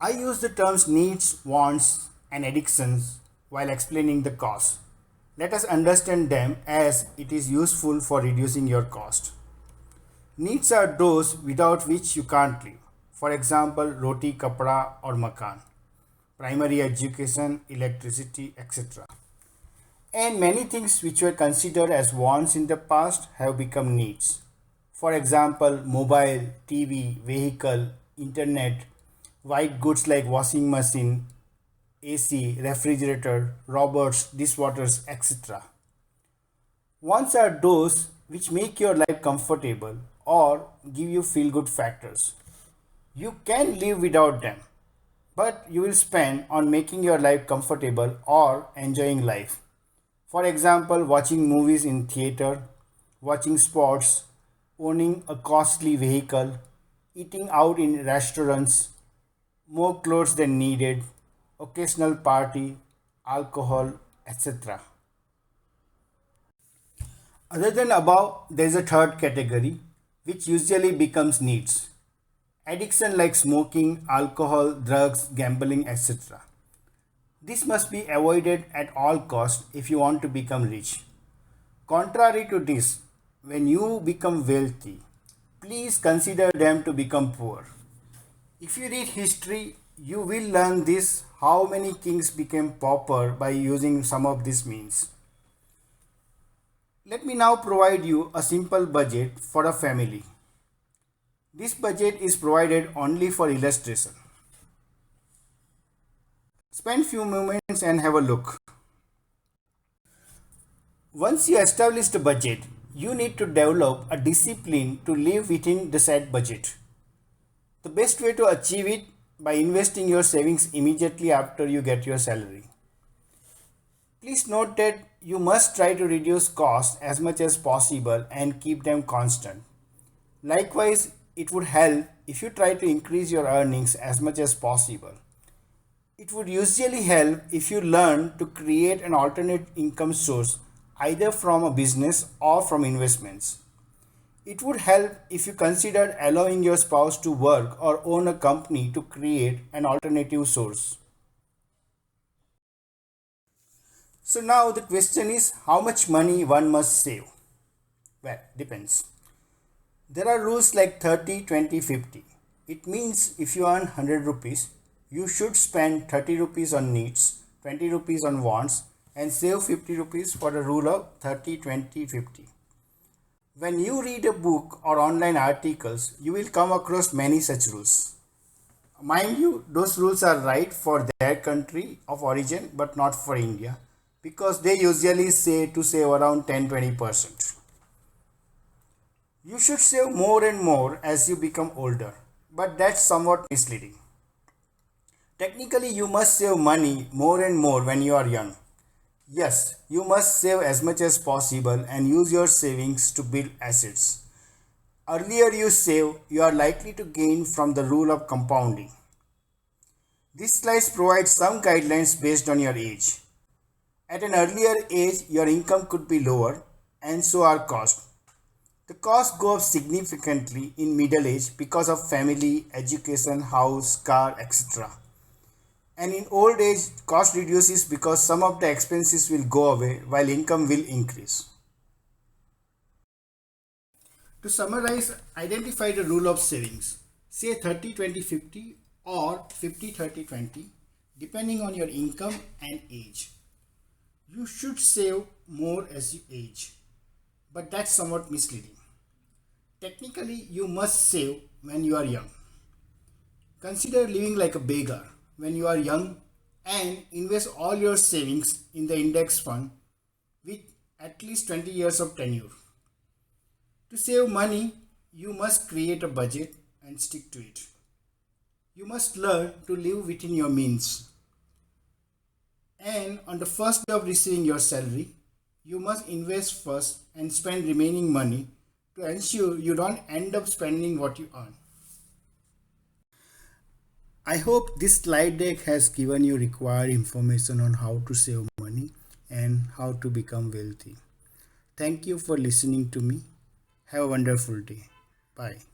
I use the terms needs, wants, and addictions while explaining the cost. Let us understand them as it is useful for reducing your cost. Needs are those without which you can't live. For example, roti, kapra, or makan, primary education, electricity, etc. And many things which were considered as wants in the past have become needs. For example, mobile, TV, vehicle, internet, white goods like washing machine, AC, refrigerator, robots, dishwashers, etc. Wants are those which make your life comfortable or give you feel good factors. You can live without them, but you will spend on making your life comfortable or enjoying life. For example, watching movies in theater, watching sports, owning a costly vehicle, eating out in restaurants, more clothes than needed, occasional party, alcohol, etc. Other than above, there is a third category which usually becomes needs. Addiction like smoking, alcohol, drugs, gambling, etc. This must be avoided at all costs if you want to become rich. Contrary to this, when you become wealthy, please consider them to become poor. If you read history, you will learn this how many kings became pauper by using some of these means. Let me now provide you a simple budget for a family. This budget is provided only for illustration. Spend few moments and have a look. Once you establish the budget, you need to develop a discipline to live within the set budget. The best way to achieve it by investing your savings immediately after you get your salary. Please note that you must try to reduce costs as much as possible and keep them constant. Likewise, it would help if you try to increase your earnings as much as possible. It would usually help if you learn to create an alternate income source either from a business or from investments. It would help if you considered allowing your spouse to work or own a company to create an alternative source. So now the question is how much money one must save? Well, depends. There are rules like 30, 20, 50. It means if you earn 100 rupees, you should spend 30 rupees on needs, 20 rupees on wants, and save 50 rupees for the rule of 30, 20, 50. When you read a book or online articles, you will come across many such rules. Mind you, those rules are right for their country of origin but not for India because they usually say to save around 10-20%. You should save more and more as you become older, but that's somewhat misleading. Technically, you must save money more and more when you are young. Yes, you must save as much as possible and use your savings to build assets. Earlier you save, you are likely to gain from the rule of compounding. This slide provides some guidelines based on your age. At an earlier age, your income could be lower and so are costs. The costs go up significantly in middle age because of family, education, house, car, etc. And in old age, cost reduces because some of the expenses will go away while income will increase. To summarize, identify the rule of savings. Say 30-20-50 or 50-30-20 depending on your income and age. You should save more as you age, but that's somewhat misleading. Technically, you must save when you are young. Consider living like a beggar when you are young and invest all your savings in the index fund with at least 20 years of tenure. To save money, you must create a budget and stick to it. You must learn to live within your means. And on the first day of receiving your salary, you must invest first and spend remaining money to ensure you don't end up spending what you earn. I hope this slide deck has given you required information on how to save money and how to become wealthy. Thank you for listening to me. Have a wonderful day. Bye.